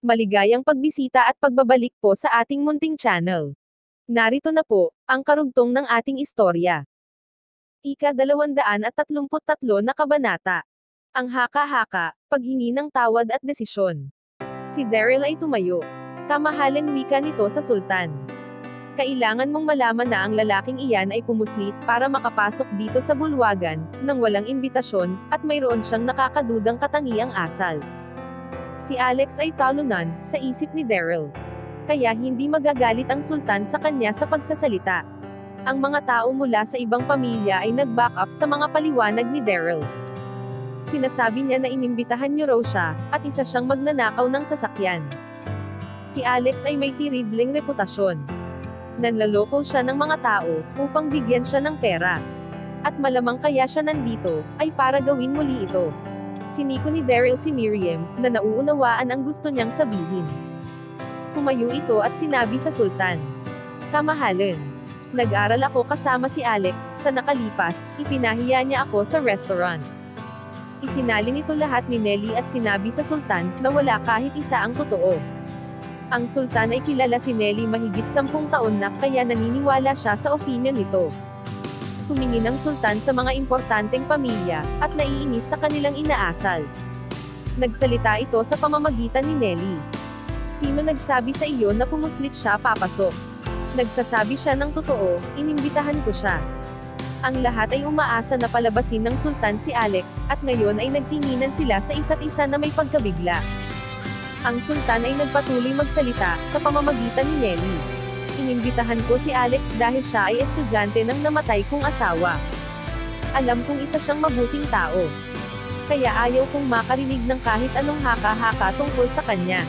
Maligayang pagbisita at pagbabalik po sa ating munting channel. Narito na po, ang karugtong ng ating istorya. Ika-233 na kabanata. Ang haka-haka, paghingi ng tawad at desisyon. Si Daryl ay tumayo. Kamahalan wika nito sa sultan. Kailangan mong malaman na ang lalaking iyan ay pumuslit para makapasok dito sa bulwagan, nang walang imbitasyon, at mayroon siyang nakakadudang katangiang asal. Si Alex ay talunan, sa isip ni Daryl. Kaya hindi magagalit ang sultan sa kanya sa pagsasalita. Ang mga tao mula sa ibang pamilya ay nag-back up sa mga paliwanag ni Daryl. Sinasabi niya na inimbitahan niyo raw siya, at isa siyang magnanakaw ng sasakyan. Si Alex ay may tiribleng reputasyon. Nanlaloko siya ng mga tao, upang bigyan siya ng pera. At malamang kaya siya nandito, ay para gawin muli ito. Siniko ni Daryl si Miriam, na nauunawaan ang gusto niyang sabihin. Tumayo ito at sinabi sa sultan. Kamahalan. Nag-aral ako kasama si Alex, sa nakalipas, ipinahiya niya ako sa restaurant. Isinalin ito lahat ni Nelly at sinabi sa sultan, na wala kahit isa ang totoo. Ang sultan ay kilala si Nelly mahigit 10 taon na, kaya naniniwala siya sa opinion nito. Tumingin ang sultan sa mga importanteng pamilya, at naiinis sa kanilang inaasal. Nagsalita ito sa pamamagitan ni Nelly. Sino nagsabi sa iyo na pumuslit siya papasok? Nagsasabi siya ng totoo, inimbitahan ko siya. Ang lahat ay umaasa na palabasin ng sultan si Alex, at ngayon ay nagtinginan sila sa isa't isa na may pagkabigla. Ang sultan ay nagpatuloy magsalita, sa pamamagitan ni Nelly. Inimbitahan ko si Alex dahil siya ay estudyante ng namatay kong asawa. Alam kong isa siyang mabuting tao. Kaya ayaw kong makarinig ng kahit anong haka-haka tungkol sa kanya.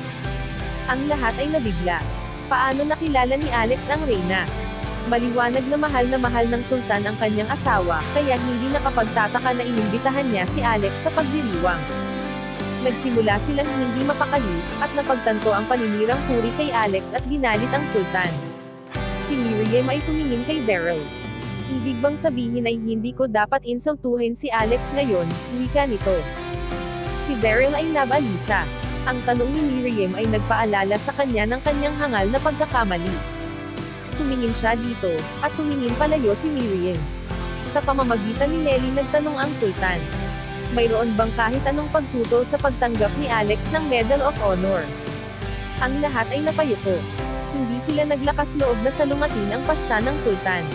Ang lahat ay nabigla. Paano nakilala ni Alex ang reyna? Maliwanag na mahal ng sultan ang kanyang asawa, kaya hindi nakapagtataka na inimbitahan niya si Alex sa pagdiriwang. Nagsimula silang hindi mapakali, at napagtanto ang paninirang puri kay Alex at ginalit ang sultan. Si Miriam ay tumingin kay Daryl. Ibig bang sabihin ay hindi ko dapat insultuhin si Alex ngayon, wika nito. Si Daryl ay nabalisa. Ang tanong ni Miriam ay nagpaalala sa kanya ng kanyang hangal na pagkakamali. Tumingin siya dito, at tumingin palayo si Miriam. Sa pamamagitan ni Nelly nagtanong ang sultan. Mayroon bang kahit anong pagtutol sa pagtanggap ni Alex ng Medal of Honor? Ang lahat ay napayuko. Hindi sila naglakas loob na salungatin ang pasya ng sultan.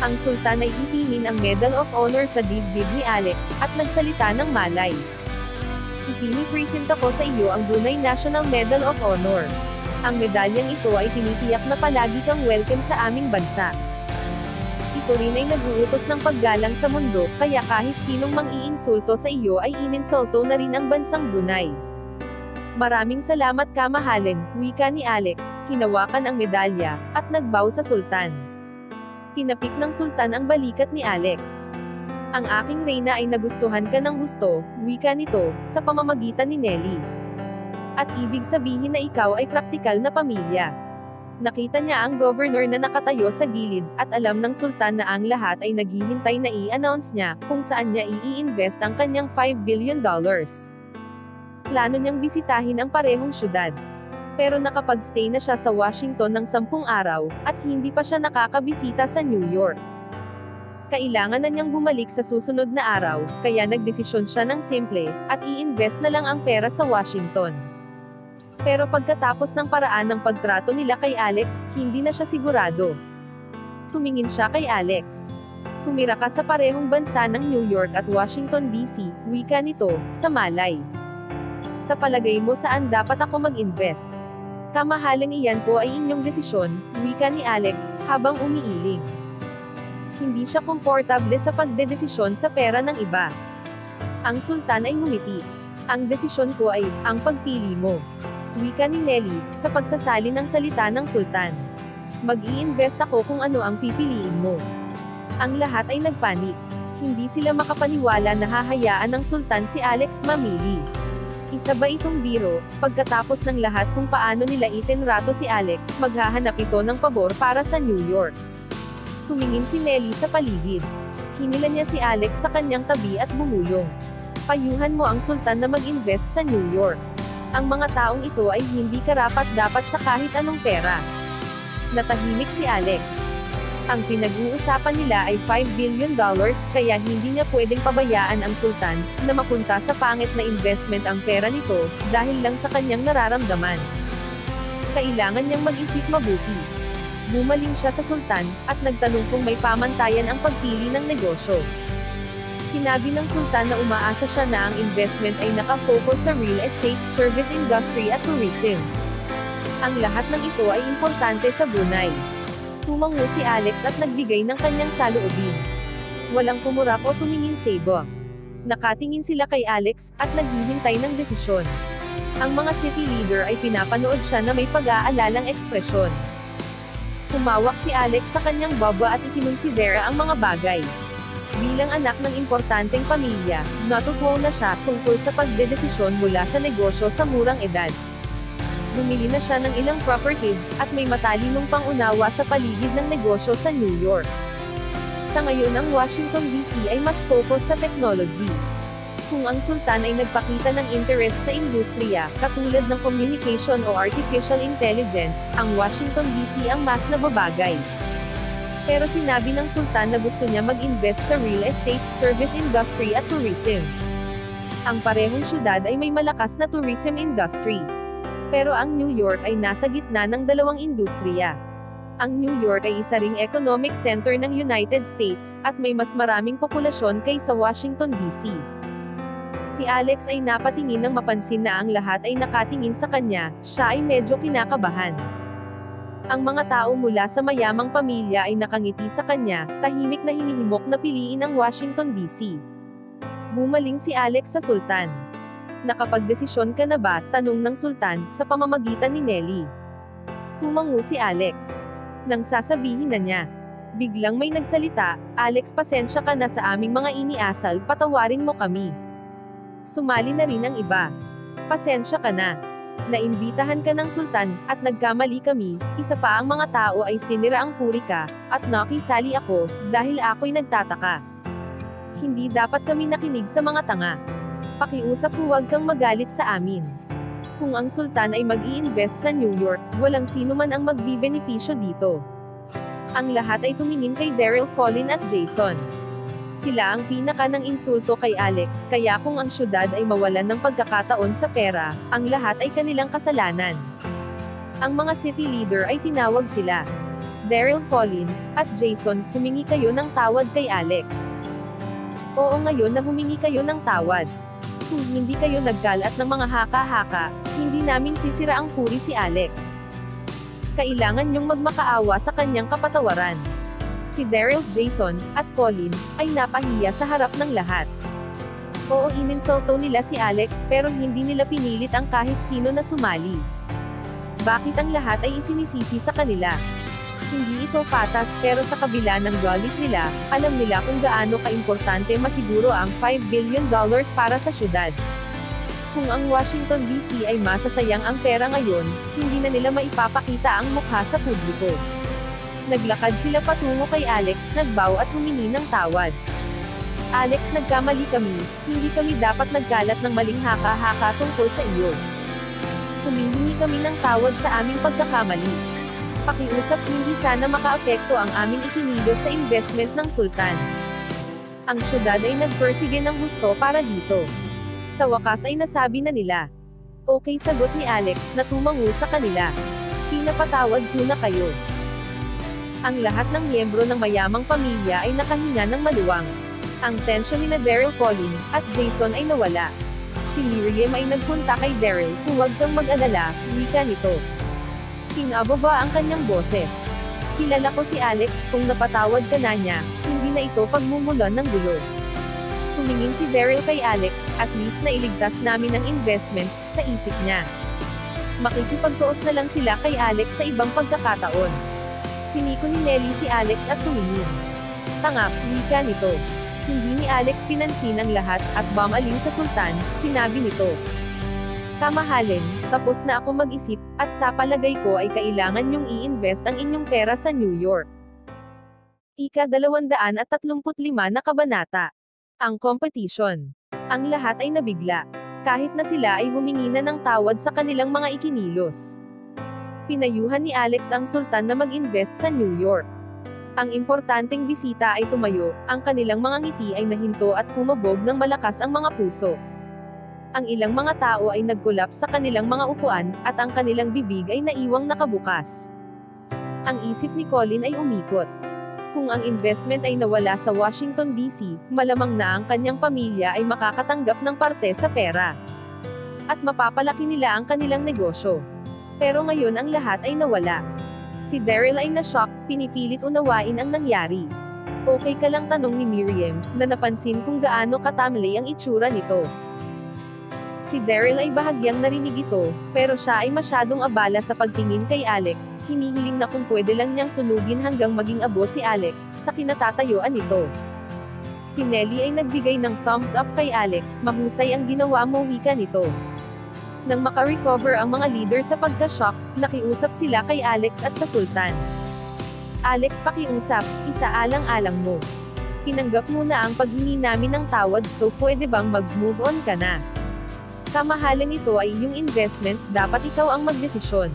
Ang sultan ay ipinin ang Medal of Honor sa dibdib ni Alex, at nagsalita ng malay. Ipinipresent ko sa iyo ang Brunei National Medal of Honor. Ang medalyang ito ay tinitiyak na palagi kang welcome sa aming bansa. Ito rin ay nag-uutos ng paggalang sa mundo, kaya kahit sinong mang-iinsulto sa iyo ay ininsulto na rin ang bansang Brunei. Maraming salamat kamahalan, wika ni Alex, hinawakan ang medalya, at nagbow sa sultan. Tinapik ng sultan ang balikat ni Alex. Ang aking reyna ay nagustuhan ka ng gusto, wika nito, sa pamamagitan ni Nelly. At ibig sabihin na ikaw ay praktikal na pamilya. Nakita niya ang governor na nakatayo sa gilid, at alam ng sultan na ang lahat ay naghihintay na i-announce niya, kung saan niya i-invest ang kanyang $5 billion. Plano niyang bisitahin ang parehong syudad. Pero nakapag-stay na siya sa Washington ng 10 araw, at hindi pa siya nakakabisita sa New York. Kailangan na niyang bumalik sa susunod na araw, kaya nagdesisyon siya ng simple, at i-invest na lang ang pera sa Washington. Pero pagkatapos ng paraan ng pagtrato nila kay Alex, hindi na siya sigurado. Tumingin siya kay Alex. Tumira ka sa parehong bansa ng New York at Washington DC, wika nito, sa malay. Sa palagay mo saan dapat ako mag-invest? Kamahalan iyan po ay inyong desisyon, wika ni Alex, habang umiiling. Hindi siya komportable sa pagdedesisyon sa pera ng iba. Ang sultan ay ngumiti. Ang desisyon ko ay, ang pagpili mo. Wika ni Nelly, sa pagsasali ng salita ng sultan. Mag-i-invest ako kung ano ang pipiliin mo. Ang lahat ay nagpanik. Hindi sila makapaniwala na hahayaan ng sultan si Alex mamili. Isa ba itong biro? Pagkatapos ng lahat kung paano nila itinrato si Alex, maghahanap ito ng pabor para sa New York. Tumingin si Nelly sa paligid. Hinila niya si Alex sa kanyang tabi at bumulong. Payuhan mo ang sultan na mag-invest sa New York. Ang mga taong ito ay hindi karapat-dapat sa kahit anong pera. Natahimik si Alex. Ang pinag-uusapan nila ay $5 billion, kaya hindi niya pwedeng pabayaan ang sultan, na mapunta sa pangit na investment ang pera nito, dahil lang sa kanyang nararamdaman. Kailangan niyang mag-isip mabuti. Bumaling siya sa sultan, at nagtanong kung may pamantayan ang pagpili ng negosyo. Sinabi ng sultan na umaasa siya na ang investment ay nakafocus sa real estate, service industry at tourism. Ang lahat ng ito ay importante sa Brunei. Tumango si Alex at nagbigay ng kanyang saloobin. Walang kumurap o tumingin sa iba. Nakatingin sila kay Alex, at naghihintay ng desisyon. Ang mga city leader ay pinapanood siya na may pag-aalalang ekspresyon. Humawak si Alex sa kanyang baba at ikinonsidera ang mga bagay. Bilang anak ng importanteng pamilya, natutuwa na siya tungkol sa pagdedesisyon mula sa negosyo sa murang edad. Bumili na siya ng ilang properties, at may matalinong pangunawa sa paligid ng negosyo sa New York. Sa ngayon ang Washington DC ay mas focus sa technology. Kung ang sultan ay nagpakita ng interest sa industriya, katulad ng communication o artificial intelligence, ang Washington DC ang mas nababagay. Pero sinabi ng sultan na gusto niya mag-invest sa real estate, service industry at tourism. Ang parehong syudad ay may malakas na tourism industry. Pero ang New York ay nasa gitna ng dalawang industriya. Ang New York ay isa ring economic center ng United States, at may mas maraming populasyon kaysa Washington DC. Si Alex ay napatingin nang mapansin na ang lahat ay nakatingin sa kanya, siya ay medyo kinakabahan. Ang mga tao mula sa mayamang pamilya ay nakangiti sa kanya, tahimik na hinihimok na piliin ang Washington DC. Bumaling si Alex sa sultan. Nakapagdesisyon ka na ba? Tanong ng sultan, sa pamamagitan ni Nelly. Tumango si Alex. Nang sasabihin na niya. Biglang may nagsalita, Alex, pasensya ka na sa aming mga iniasal, patawarin mo kami. Sumali na rin ang iba. Pasensya ka na. Naimbitahan ka ng sultan, at nagkamali kami, isa pa ang mga tao ay sinira ang puri ka, at nakisali ako, dahil ako'y nagtataka. Hindi dapat kami nakinig sa mga tanga. Pakiusap, huwag kang magalit sa amin. Kung ang sultan ay mag-i-invest sa New York, walang sino man ang magbibenepisyo dito. Ang lahat ay tumingin kay Daryl, Colin at Jason. Sila ang pinaka ng insulto kay Alex, kaya kung ang syudad ay mawalan ng pagkakataon sa pera, ang lahat ay kanilang kasalanan. Ang mga city leader ay tinawag sila. Daryl, Colin, at Jason, humingi kayo ng tawad kay Alex. Oo, ngayon na humingi kayo ng tawad. Kung hindi kayo nagkalat ng mga haka-haka, hindi namin sisira ang puri si Alex. Kailangan niyong magmakaawa sa kanyang kapatawaran. Si Daryl, Jason, at Colin, ay napahiya sa harap ng lahat. Oo, ininsulto nila si Alex, pero hindi nila pinilit ang kahit sino na sumali. Bakit ang lahat ay isinisisi sa kanila? Hindi ito patas, pero sa kabila ng galit nila, alam nila kung gaano kaimportante masiguro ang $5 billion para sa syudad. Kung ang Washington DC ay masasayang ang pera ngayon, hindi na nila maipapakita ang mukha sa publiko. Naglakad sila patungo kay Alex, nagbow at humingi ng tawad. Alex, nagkamali kami, hindi kami dapat nagkalat ng maling haka-haka tungkol sa iyo. Humihingi kami ng tawad sa aming pagkakamali. Pakiusap, hindi sana makaapekto ang aming ikinilos sa investment ng sultan. Ang syudad ay nagpersige ng husto para dito. Sa wakas ay nasabi na nila. Okay, sagot ni Alex, na tumango sa kanila. Pinapatawad ko na kayo. Ang lahat ng miyembro ng mayamang pamilya ay nakahinga ng maluwang. Ang tensyon ni Daryl, Colin, at Jason ay nawala. Si Miriam ay nagpunta kay Daryl, huwag kang mag-alala, wika nito. Pinababa ang kanyang boses. Kilala ko si Alex, kung napatawad ka na niya, hindi na ito pagmumulon ng gulo. Tumingin si Daryl kay Alex, at least na iligtas namin ang investment, sa isip niya. Makikipagtuos na lang sila kay Alex sa ibang pagkakataon. Siniko ni Nelly si Alex at tumingin. Tanga, wika nito. Hindi ni Alex pinansin ang lahat, at bumaling sa sultan, sinabi nito. Kamahalin, tapos na ako mag-isip, at sa palagay ko ay kailangan niyong i-invest ang inyong pera sa New York. Ika-235 na kabanata. Ang competition. Ang lahat ay nabigla. kahit na sila ay humingi na ng tawad sa kanilang mga ikinilos. Pinayuhan ni Alex ang sultan na mag-invest sa New York. Ang importanteng bisita ay tumayo, ang kanilang mga ngiti ay nahinto at kumabog ng malakas ang mga puso. Ang ilang mga tao ay nag-collapse sa kanilang mga upuan, at ang kanilang bibig ay naiwang nakabukas. Ang isip ni Colin ay umikot. Kung ang investment ay nawala sa Washington DC, malamang na ang kanyang pamilya ay makakatanggap ng parte sa pera. At mapapalaki nila ang kanilang negosyo. Pero ngayon ang lahat ay nawala. Si Daryl ay na-shock, pinipilit unawain ang nangyari. Okay ka lang, tanong ni Miriam, na napansin kung gaano katamlay ang itsura nito. Si Daryl ay bahagyang narinig ito, pero siya ay masyadong abala sa pagtingin kay Alex, hinihiling na kung pwede lang niyang sunugin hanggang maging abo si Alex, sa kinatatayuan nito. Si Nellie ay nagbigay ng thumbs up kay Alex, mahusay ang ginawa mo, wika nito. Nang makarecover ang mga leader sa pagka-shock, nakiusap sila kay Alex at sa sultan. Alex, pakiusap, isaalang-alang mo. Tinanggap mo na ang paghingi namin ng tawad, so pwede bang mag-move on ka na? Kamahalan ito ay iyong investment, dapat ikaw ang magdesisyon.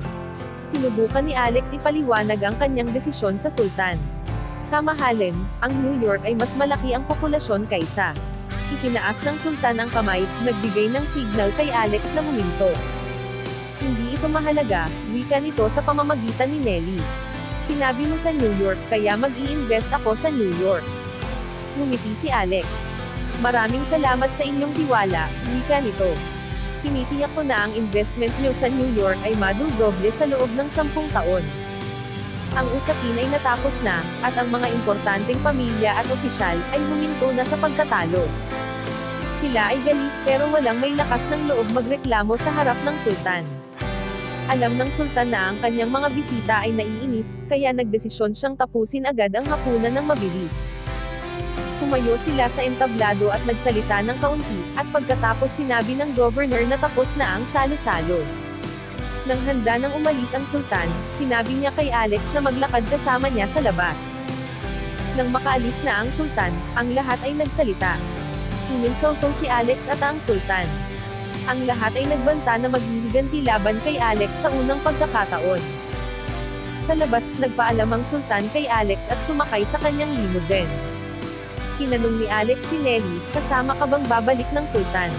Sinubukan ni Alex ipaliwanag ang kanyang desisyon sa sultan. Kamahalan, ang New York ay mas malaki ang populasyon kaysa. Itinaas ng sultan ang kamay, nagbigay ng signal kay Alex na huminto. Hindi ito mahalaga, wika nito sa pamamagitan ni Nellie. Sinabi mo sa New York, kaya mag-i-invest ako sa New York. Ngumiti si Alex. Maraming salamat sa inyong tiwala, wika nito. Tinitiyak ko na ang investment nyo sa New York ay madudoble sa loob ng 10 taon. Ang usapin ay natapos na, at ang mga importanteng pamilya at opisyal ay huminto na sa pagtatalo. Sila ay galit pero walang may lakas ng loob magreklamo sa harap ng sultan. Alam ng sultan na ang kanyang mga bisita ay naiinis, kaya nagdesisyon siyang tapusin agad ang hapunan ng mabilis. Tumayo sila sa entablado at nagsalita ng kaunti, at pagkatapos sinabi ng governor na tapos na ang salo-salo. Nang handa nang umalis ang sultan, sinabi niya kay Alex na maglakad kasama niya sa labas. Nang makaalis na ang sultan, ang lahat ay nagsalita. Ininsulto si Alex at ang sultan. Ang lahat ay nagbanta na maghihiganti laban kay Alex sa unang pagkakataon. Sa labas, nagpaalam ang sultan kay Alex at sumakay sa kanyang limousine. Tinanong ni Alex si Nellie, kasama ka bang babalik ng sultan?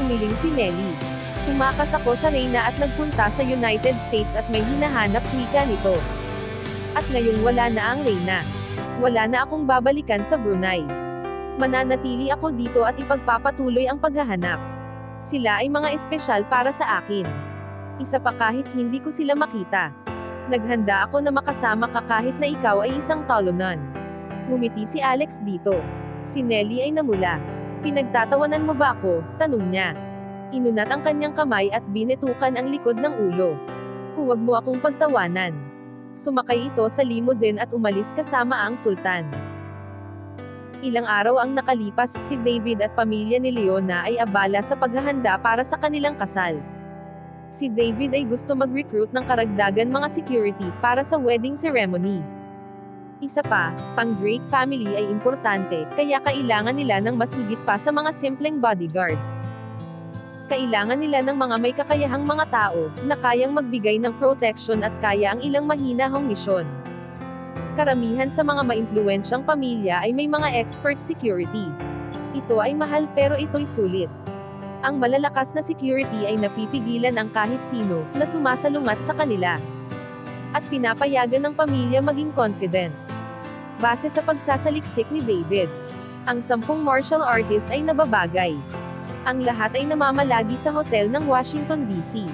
Umiling si Nellie. Tumakas ako sa Reyna at nagpunta sa United States at may hinahanap, wika nito. At ngayong wala na ang Reyna. Wala na akong babalikan sa Brunei. Mananatili ako dito at ipagpapatuloy ang paghahanap. Sila ay mga espesyal para sa akin. Isa pa, kahit hindi ko sila makita. Naghanda ako na makasama ka kahit na ikaw ay isang talonan. Ngumiti si Alex dito. Si Nellie ay namula. Pinagtatawanan mo ba ako? Tanong niya. Inunat ang kanyang kamay at binetukan ang likod ng ulo. Huwag mo akong pagtawanan. Sumakay ito sa limousine at umalis kasama ang sultan. Ilang araw ang nakalipas, si David at pamilya ni Leona ay abala sa paghahanda para sa kanilang kasal. Si David ay gusto mag-recruit ng karagdagan mga security para sa wedding ceremony. Isa pa, pang Drake family ay importante, kaya kailangan nila ng mas higit pa sa mga simpleng bodyguard. Kailangan nila ng mga may kakayahang mga tao, na kayang magbigay ng protection at kaya ang ilang mahinahong misyon. Karamihan sa mga maimpluwensyang pamilya ay may mga expert security. Ito ay mahal pero ito'y sulit. Ang malalakas na security ay napipigilan ang kahit sino, na sumasalungat sa kanila. At pinapayagan ng pamilya maging confident. Base sa pagsasaliksik ni David, ang 10 martial artist ay nababagay. Ang lahat ay namamalagi sa hotel ng Washington, D.C.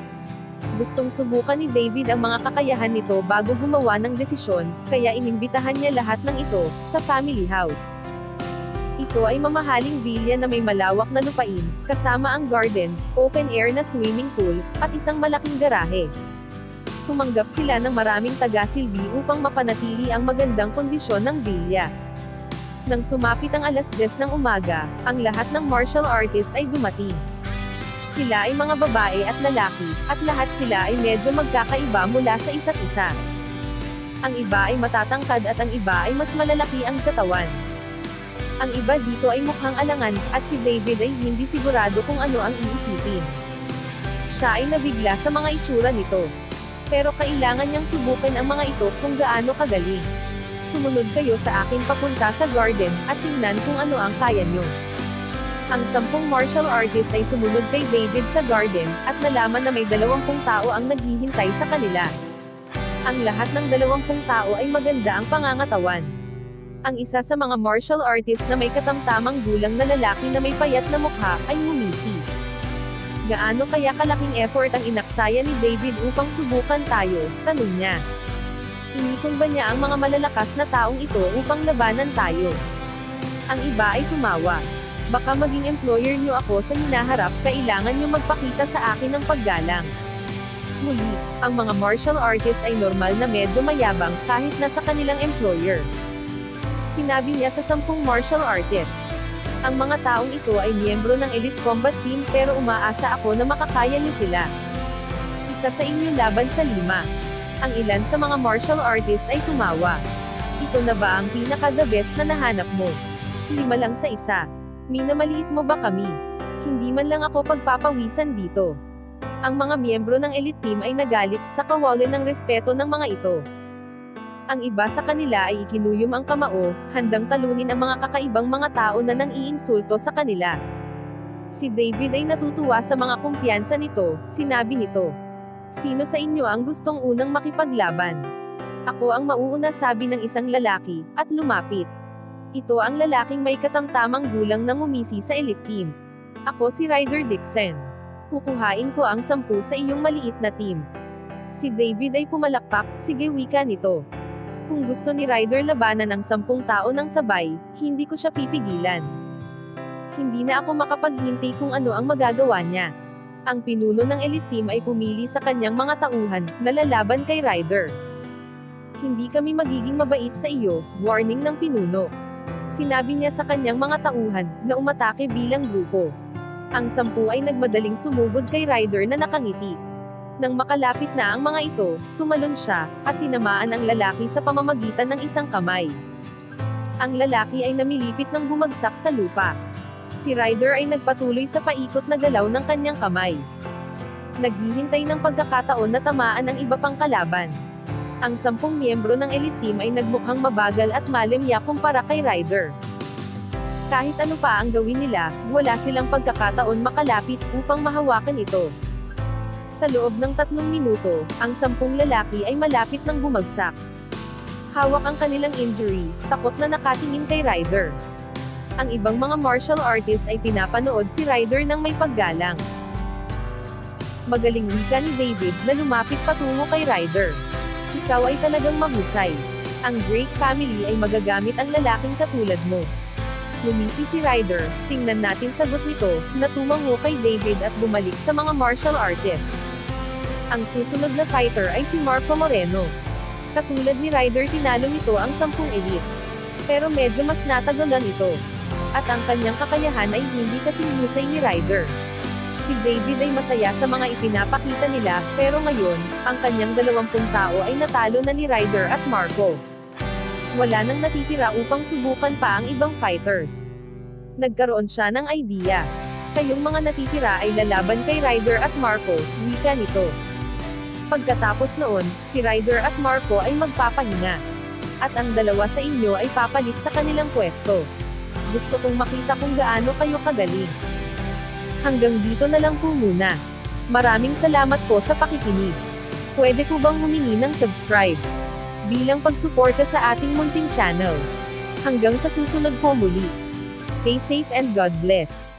Gustong subukan ni David ang mga kakayahan nito bago gumawa ng desisyon, kaya inimbitahan niya lahat ng ito sa family house. Ito ay mamahaling villa na may malawak na lupain, kasama ang garden, open-air na swimming pool, at isang malaking garahe. Tumanggap sila ng maraming taga-silbi upang mapanatili ang magandang kondisyon ng villa. Nang sumapit ang 10:00 ng umaga, ang lahat ng martial artist ay dumating. Sila ay mga babae at lalaki, at lahat sila ay medyo magkakaiba mula sa isa't isa. Ang iba ay matatangkad at ang iba ay mas malalaki ang katawan. Ang iba dito ay mukhang alangan, at si David ay hindi sigurado kung ano ang iisipin. Siya ay nabigla sa mga itsura nito. Pero kailangan niyang subukan ang mga ito kung gaano kagaling. Sumunod kayo sa akin papunta sa garden, at tingnan kung ano ang kaya niyo. Ang 10 martial artist ay sumunod kay David sa garden, at nalaman na may 20 tao ang naghihintay sa kanila. Ang lahat ng 20 tao ay maganda ang pangangatawan. Ang isa sa mga martial artist na may katamtamang gulang na lalaki na may payat na mukha, ay ngumisi. Gaano kaya kalaking effort ang inaksaya ni David upang subukan tayo, tanong niya. Inikon ba niya ang mga malalakas na taong ito upang labanan tayo? Ang iba ay tumawa. Baka maging employer niyo ako sa hinaharap, kailangan niyo magpakita sa akin ng paggalang. Muli, ang mga martial artist ay normal na medyo mayabang kahit nasa kanilang employer. Sinabi niya sa 10 martial artist. Ang mga taong ito ay miyembro ng elite combat team pero umaasa ako na makakaya niyo sila. Isa sa inyo laban sa 5. Ang ilan sa mga martial artist ay tumawa. Ito na ba ang pinaka-the best na nahanap mo? 5 lang sa isa. Minamaliit mo ba kami? Hindi man lang ako pagpapawisan dito. Ang mga miyembro ng elite team ay nagalit sa kawalan ng respeto ng mga ito. Ang iba sa kanila ay ikinuyom ang kamao, handang talunin ang mga kakaibang mga tao na nang-iinsulto sa kanila. Si David ay natutuwa sa mga kumpiyansa nito, sinabi nito. Sino sa inyo ang gustong unang makipaglaban? Ako ang mauuna, sabi ng isang lalaki, at lumapit. Ito ang lalaking may katamtamang gulang na ngumisi sa elite team. Ako si Ryder Dixon. Kukuhain ko ang 10 sa iyong maliit na team. Si David ay pumalakpak, sige, wika nito. Kung gusto ni Ryder labanan ang 10 tao ng sabay, hindi ko siya pipigilan. Hindi na ako makapaghintay kung ano ang magagawa niya. Ang pinuno ng elite team ay pumili sa kanyang mga tauhan, na lalaban kay Ryder. Hindi kami magiging mabait sa iyo, warning ng pinuno. Sinabi niya sa kanyang mga tauhan, na umatake bilang grupo. Ang 10 ay nagmadaling sumugod kay Ryder na nakangiti. Nang makalapit na ang mga ito, tumalon siya, at tinamaan ang lalaki sa pamamagitan ng isang kamay. Ang lalaki ay namilipit ng bumagsak sa lupa. Si Ryder ay nagpatuloy sa paikot na galaw ng kanyang kamay. Naghihintay ng pagkakataon na tamaan ang iba pang kalaban. Ang 10 miyembro ng elite team ay nagmukhang mabagal at malemya kumpara kay Ryder. Kahit ano pa ang gawin nila, wala silang pagkakataon makalapit upang mahawakan ito. Sa loob ng 3 minuto, ang 10 lalaki ay malapit ng bumagsak. Hawak ang kanilang injury, takot na nakatingin kay Ryder. Ang ibang mga martial artist ay pinapanood si Ryder ng may paggalang. Magaling wika ni David na lumapit patungo kay Ryder. Ikaw ay talagang mahusay. Ang Drake family ay magagamit ang lalaking katulad mo. Lumisi si Ryder, tingnan natin sagot nito, na tumango kay David at bumalik sa mga martial artist. Ang susunod na fighter ay si Marco Moreno. Katulad ni Ryder, tinalo nito ang 10 elite. Pero medyo mas natagalan ito. At ang kanyang kakayahan ay hindi kasing husay ni Ryder. Si David ay masaya sa mga ipinapakita nila, pero ngayon, ang kanyang 20 tao ay natalo na ni Ryder at Marco. Wala nang natitira upang subukan pa ang ibang fighters. Nagkaroon siya ng idea. Kayong mga natitira ay lalaban kay Ryder at Marco, wika nito. Pagkatapos noon, si Ryder at Marco ay magpapahinga. At ang dalawa sa inyo ay papalit sa kanilang pwesto. Gusto kong makita kung gaano kayo kagaling. Hanggang dito na lang po muna. Maraming salamat po sa pakikinig. Pwede po bang humingi ng subscribe? Bilang pagsuporta sa ating munting channel. Hanggang sa susunod po muli. Stay safe and God bless.